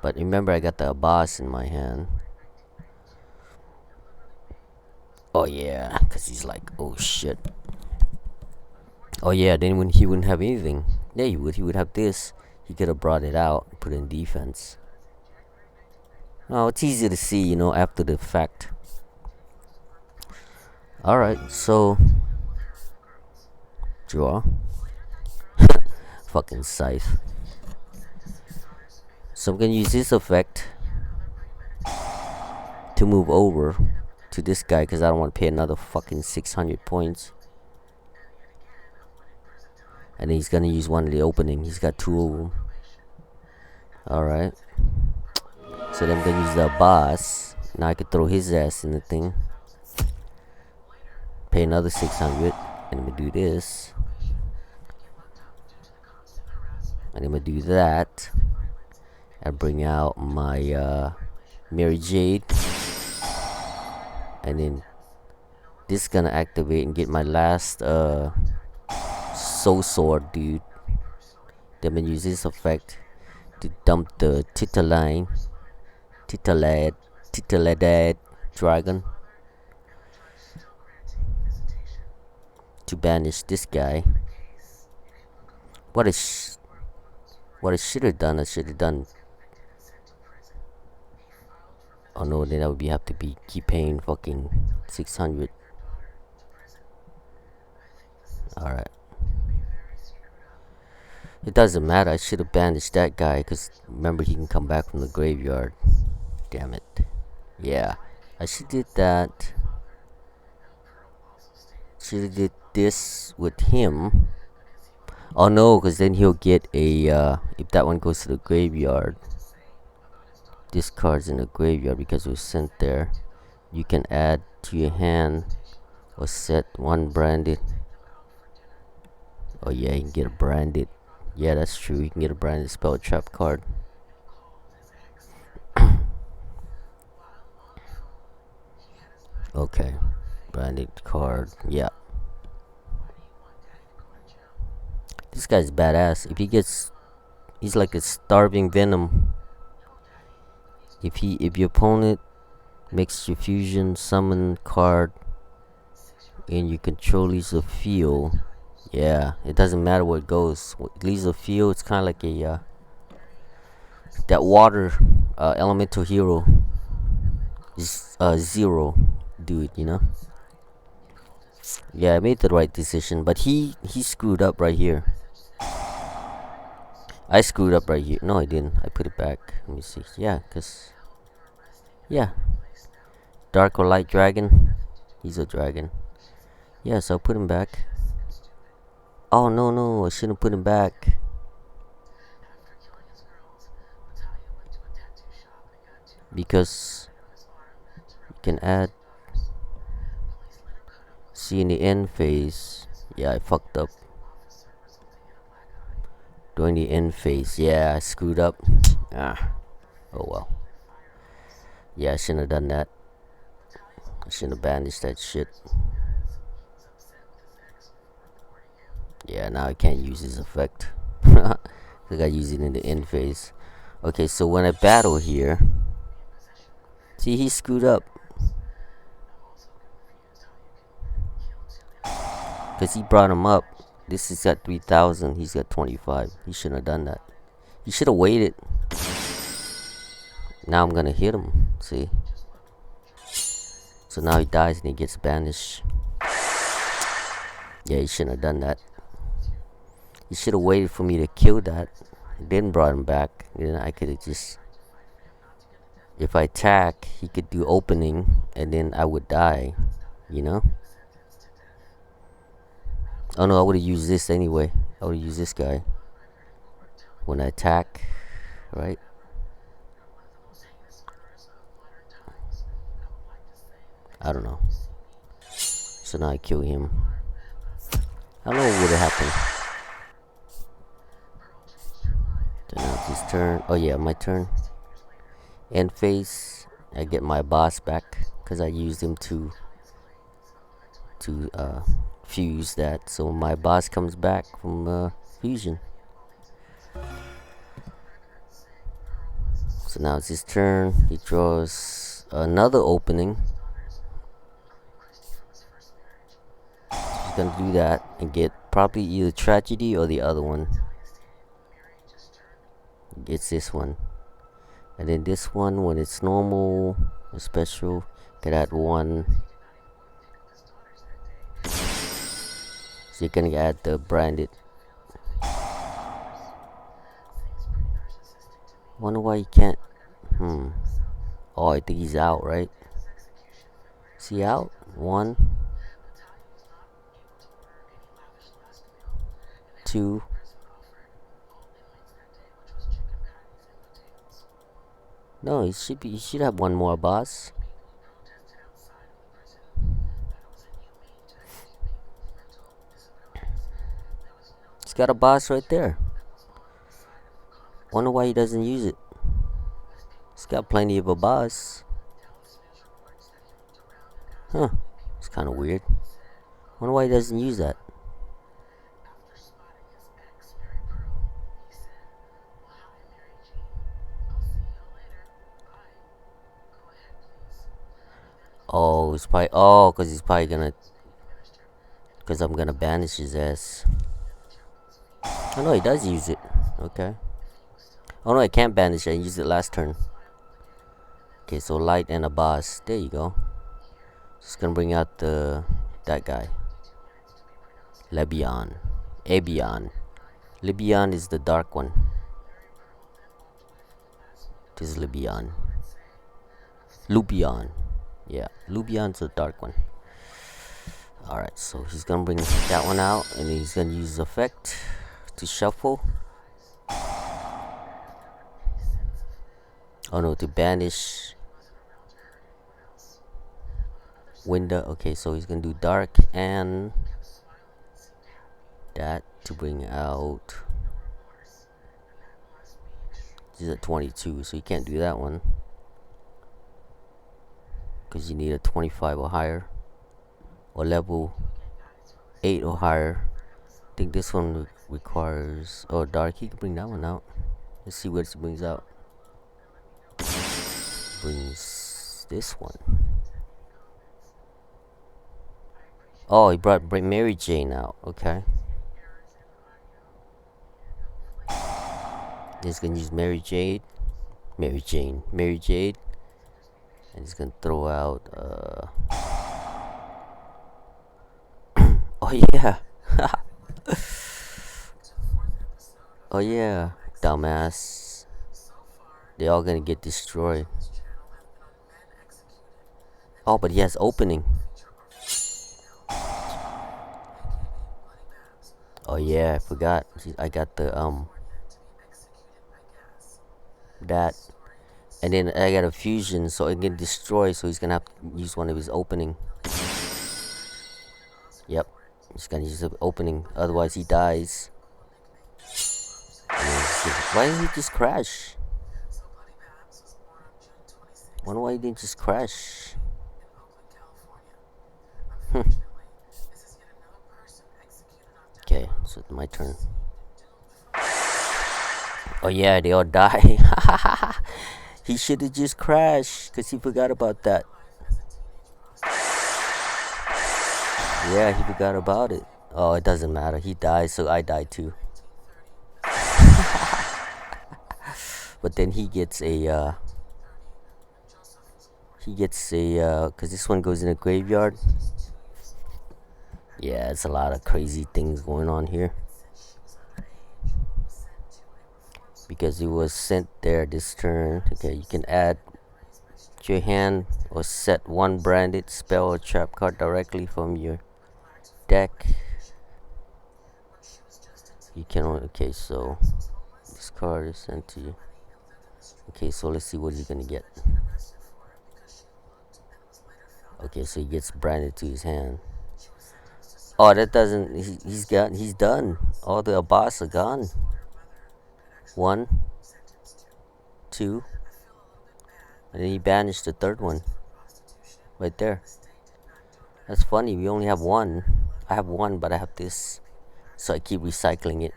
But remember, I got the Albaz in my hand. Oh yeah, because he's like, oh shit. Oh yeah, then when he wouldn't have anything. Yeah, he would have this. He could have brought it out, put it in defense. Oh, it's easy to see, you know, after the fact. Alright, so draw. Fucking Scythe. So I'm gonna use this effect to move over to this guy because I don't want to pay another fucking 600 points. And then he's gonna use one of the opening. He's got two of them. Alright. So then I'm gonna use the Albaz. Now I could throw his ass in the thing. Pay another 600. And I'm gonna do this. And I'm gonna do that. And bring out my Mary Jade. And then this is gonna activate and get my last Soul Sword, dude. Then I'm gonna use this effect to dump the Titillade dragon to banish this guy. What I should have done, oh no, then I would have to keep paying fucking 600. Alright. It doesn't matter, I should have banished that guy, because remember he can come back from the graveyard. Damn it. Yeah, I should did that. Should have did this with him. Oh no, because then he'll get a, if that one goes to the graveyard. This card's in the graveyard because it was sent there. You can add to your hand or set one branded. Oh yeah, you can get a branded. Yeah, that's true. You can get a branded spell trap card. Okay, branded card. Yeah. This guy's badass. If he gets, he's like a starving venom. If your opponent makes your fusion summon card and you control leaves of field, yeah, it doesn't matter where it goes. Leaves of field, it's kind of like a that water elemental hero is zero dude, you know. Yeah, I made the right decision, but he screwed up right here. I screwed up right here. No, I didn't. I put it back. Let me see. Yeah, cause yeah, dark or light dragon. He's a dragon. Yeah, so I'll put him back. Oh no, I shouldn't put him back. Because you can add. See in the end phase. Yeah, I fucked up. During the end phase, yeah, I screwed up. Ah, oh well. Yeah, I shouldn't have done that. I shouldn't have banished that shit. Yeah, now I can't use his effect. I gotta use it in the end phase. Okay, so when I battle here, see, he screwed up. Because he brought him up. This is at 3,000. He's got 25. He shouldn't have done that. He should have waited. Now I'm going to hit him. See? So now he dies and he gets banished. Yeah, he shouldn't have done that. He should have waited for me to kill that. Then brought him back. Then I could have just... If I attack, he could do opening. And then I would die. You know? Oh no, I would have used this anyway. I would have used this guy. When I attack. Right? I don't know. So now I kill him. I don't know what would have happened. Then now it's his turn. Oh yeah, my turn. End phase. I get my boss back. Because I used him to fuse that. So my boss comes back from fusion. So now it's his turn. He draws another opening. He's gonna do that and get probably either tragedy or the other one. He gets this one. And then this one, when it's normal or special, could add one. So you can add the branded. Wonder why you can't. Oh, I think he's out, right? Is he out? 1, 2. No, he should be. He should have one more boss. He's got a boss right there. Wonder why he doesn't use it. He's got plenty of a boss. Huh. It's kind of weird. Wonder why he doesn't use that. Oh, it's probably... Oh, because he's probably gonna... Because I'm gonna banish his ass. Oh no, he does use it. Okay. Oh no, I can't banish it. I used it last turn. Okay, so light and a boss. There you go. Just gonna bring out that guy. Levianeer. Albion. Levianeer is the dark one. This is Levianeer. Lubion. Yeah, Lubion's the dark one. Alright, so he's gonna bring that one out, and then he's gonna use his effect to shuffle. Oh no, to banish window. Okay, so he's gonna do dark and that to bring out. He's at 22, so you can't do that one because you need a 25 or higher, or level 8 or higher. I think this one requires... Oh, dark. He can bring that one out. Let's see what he brings out. Brings this one. Oh, he brought Mary Jane out. Okay. He's gonna use Mary Jade. Mary Jane. Mary Jade. And he's gonna throw out oh yeah. Oh yeah. Dumbass. They all gonna get destroyed. Oh, but he has opening. Oh yeah, I forgot. I got the that, and then I got a fusion, so it can destroy. So he's gonna have to use one of his opening. Yep, he's gonna use the opening. Otherwise, he dies. Why didn't he just crash? Wonder why he didn't just crash. Okay, so it's my turn. Oh yeah, they all die. He should have just crashed because he forgot about that. Yeah, he forgot about it. Oh, it doesn't matter. He died, so I die too. But then he gets a cause this one goes in a graveyard. Yeah, it's a lot of crazy things going on here. Because it was sent there this turn. Okay, you can add to your hand or set one branded spell or trap card directly from your deck. You can only, okay, so this card is sent to you. Okay, so let's see what he's gonna get. Okay, so he gets branded to his hand. Oh, that doesn't, he's done. All the Albaz are gone. 1, 2, and then he banished the third one. Right there. That's funny, we only have one. I have one, but I have this. So I keep recycling it.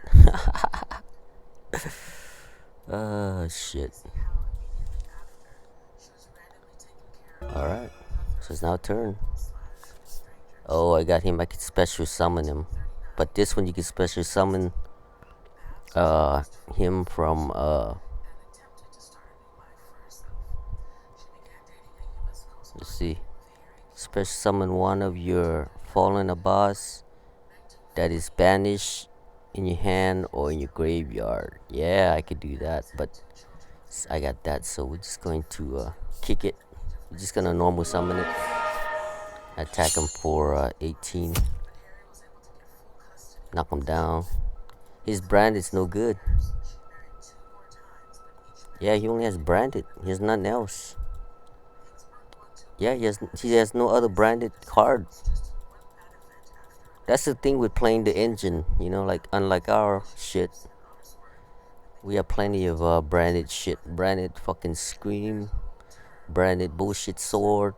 Oh, shit. Alright, so it's now turn. Oh, I got him. I can special summon him. But this one you can special summon him from let's see. Special summon one of your Fallen of Albaz that is banished in your hand or in your graveyard. Yeah, I could do that, but I got that, so we're just going to kick it. We're just gonna normal summon it. Attack him for 18. Knock him down. His brand is no good. Yeah, he only has branded. He has nothing else. Yeah, he has no other branded card. That's the thing with playing the engine, you know, like unlike our shit. We have plenty of branded shit. Branded fucking Scream. Branded bullshit sword.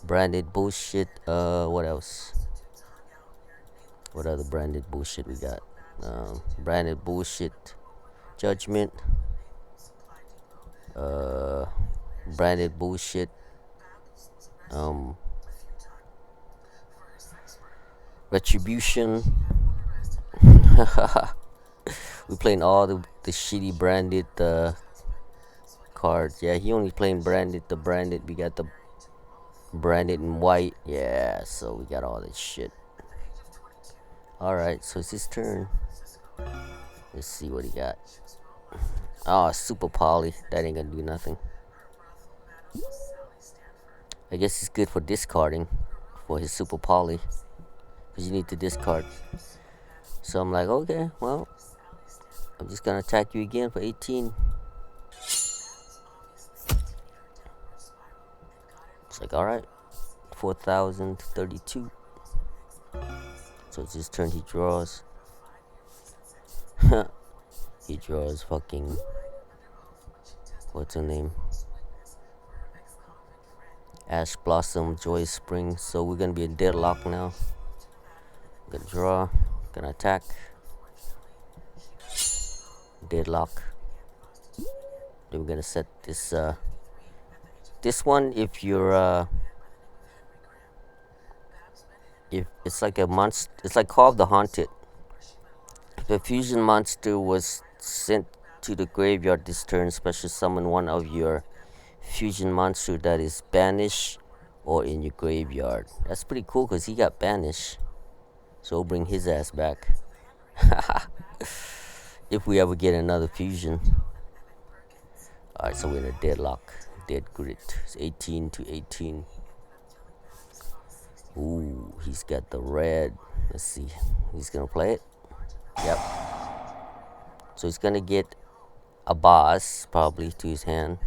Branded bullshit, what else? What other branded bullshit we got? Branded bullshit Judgment. Branded bullshit. Retribution. We playing all the shitty branded cards. Yeah, he only playing branded. The branded, we got the branded in white. Yeah, so we got all this shit. Alright, so it's his turn. Let's see what he got. Oh, super poly. That ain't gonna do nothing. I guess it's good for discarding for his super poly, because you need to discard. So I'm like, okay, well, I'm just gonna attack you again for 18. It's like, alright, 4,032. So it's his turn. He draws. He draws fucking, what's her name? Ash Blossom, Joy Spring. So we're gonna be in deadlock now. Gonna draw, gonna attack. Deadlock. Then we're gonna set this this one, if you're if it's like a monster, it's like Call of the Haunted. If a fusion monster was sent to the graveyard this turn, special summon one of your fusion monster that is banished or in your graveyard. That's pretty cool because he got banished, so we'll bring his ass back. If we ever get another fusion. Alright, so we're in a deadlock. Dead grit. It's 18 to 18. Ooh, he's got the red. Let's see. He's gonna play it. Yep. So he's gonna get a boss probably to his hand.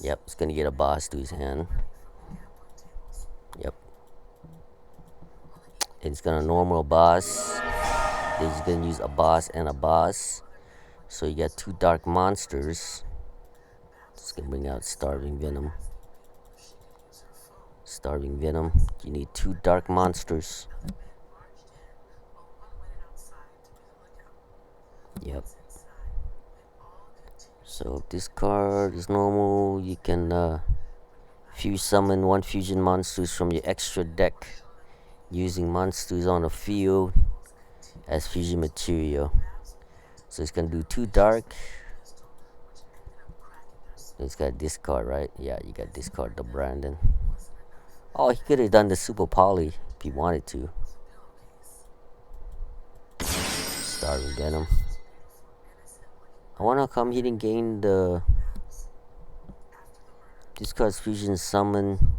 Yep, he's gonna get a boss to his hand. Yep. And he's gonna normal boss. Then he's gonna use a boss and a boss. So you got 2 dark monsters. Just gonna bring out Starving Venom. Starving Venom. You need 2 dark monsters. Yep. So if this card is normal, you can fuse summon one fusion monsters from your extra deck using monsters on the field as fusion material. So it's gonna do 2 dark. It's got discard, right? Yeah, you got discard the Brandon. Oh, he could have done the super poly if he wanted to. Starving Venom. I wonder how come he didn't gain the discard fusion summon.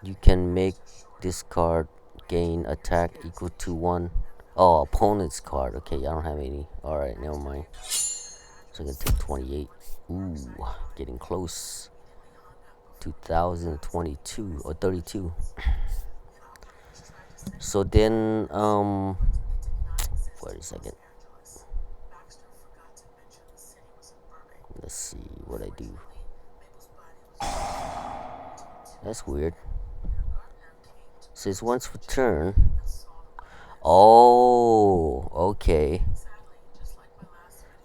You can make this card gain attack equal to 1. Oh, opponent's card. Okay, I don't have any. Alright, never mind. So I'm gonna take 28. Ooh, getting close. 2022 or 32. So then, wait a second. Let's see what I do. That's weird. Says once per turn. Oh, okay.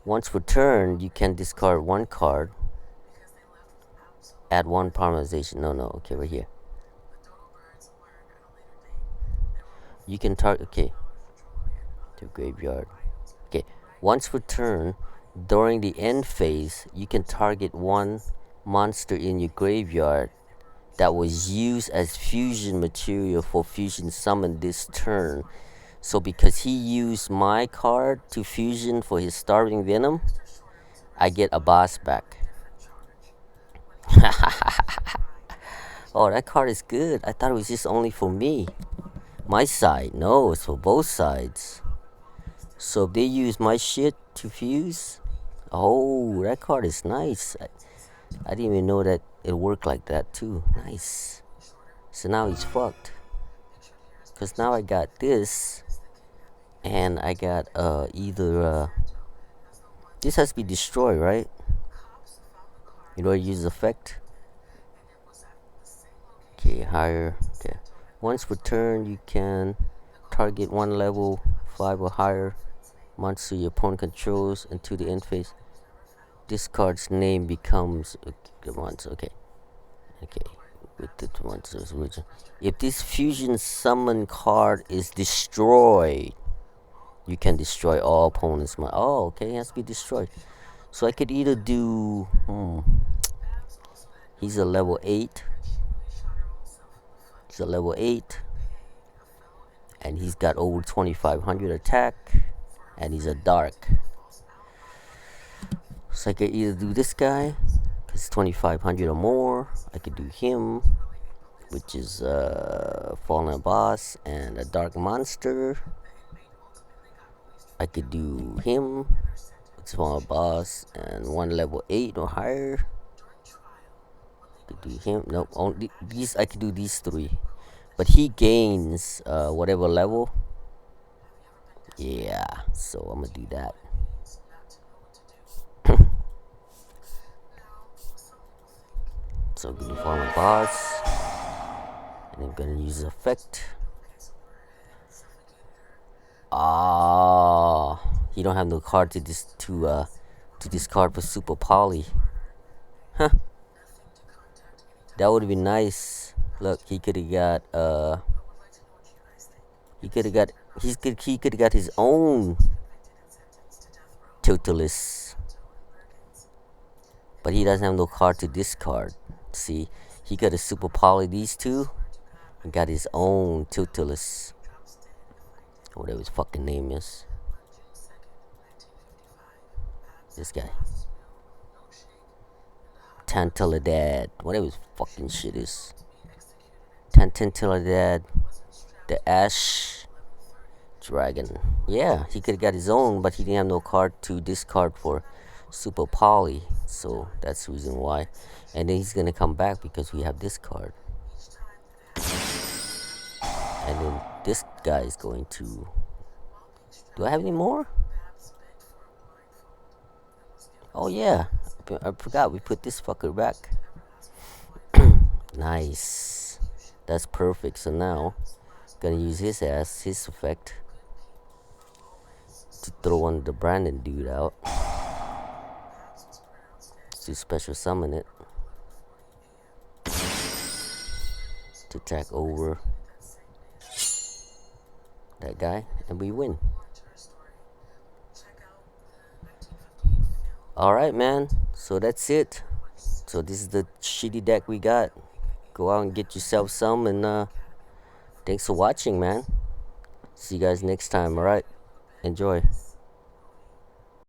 Once per turn, you can discard 1 card. Add 1 parameterization. No, okay, right here. You can target, okay. To graveyard. Okay, once per turn, during the end phase, you can target 1 monster in your graveyard that was used as fusion material for fusion summon this turn. So because he used my card to fusion for his Starving Venom, I get a boss back. Oh, that card is good. I thought it was just only for me. My side. No, it's for both sides. So if they use my shit to fuse, oh, that card is nice. I didn't even know that it worked like that too. Nice. So now he's fucked. Because now I got this. And I got either this has to be destroyed, right? You know, use effect. Okay, higher. Okay. Once per turn, you can target 1 level 5 or higher monster your opponent controls into the end phase. This card's name becomes the monster. Okay. With the monster's origin. If this fusion summon card is destroyed, you can destroy all opponents. Oh, okay, it has to be destroyed. So I could either do. He's a level 8. He's a level 8. And he's got over 2500 attack. And he's a dark. So I could either do this guy, because 2500 or more. I could do him, which is Fallen of Albaz and a dark monster. I could do him, which is Fallen of Albaz and 1 level 8 or higher. I could do him. Nope, only these. I could do these 3, but he gains whatever level. Yeah, so I'm gonna do that. So I'm gonna do Fallen of Albaz, and I'm gonna use effect. Ah, he don't have no card to discard for super poly. Huh. That would have been nice. Look, he could have got he could have got his own Totalis. But he doesn't have no card to discard. See, he could have super poly these 2 and got his own Totalis. Whatever his fucking name is. This guy. Tantaladad. Whatever his fucking shit is. Tantaladad. The Ash Dragon. Yeah, he could have got his own, but he didn't have no card to discard for super poly. So that's the reason why. And then he's gonna come back because we have this card. And then this guy is going to. Do I have any more? Oh yeah, I forgot we put this fucker back. Nice. That's perfect. So now, gonna use his effect. to throw on the Brandon dude out. To special summon it. To attack over that guy, and we win. Alright, man. So that's it. So this is the shitty deck we got. Go out and get yourself some, and thanks for watching, man. See you guys next time, alright? Enjoy.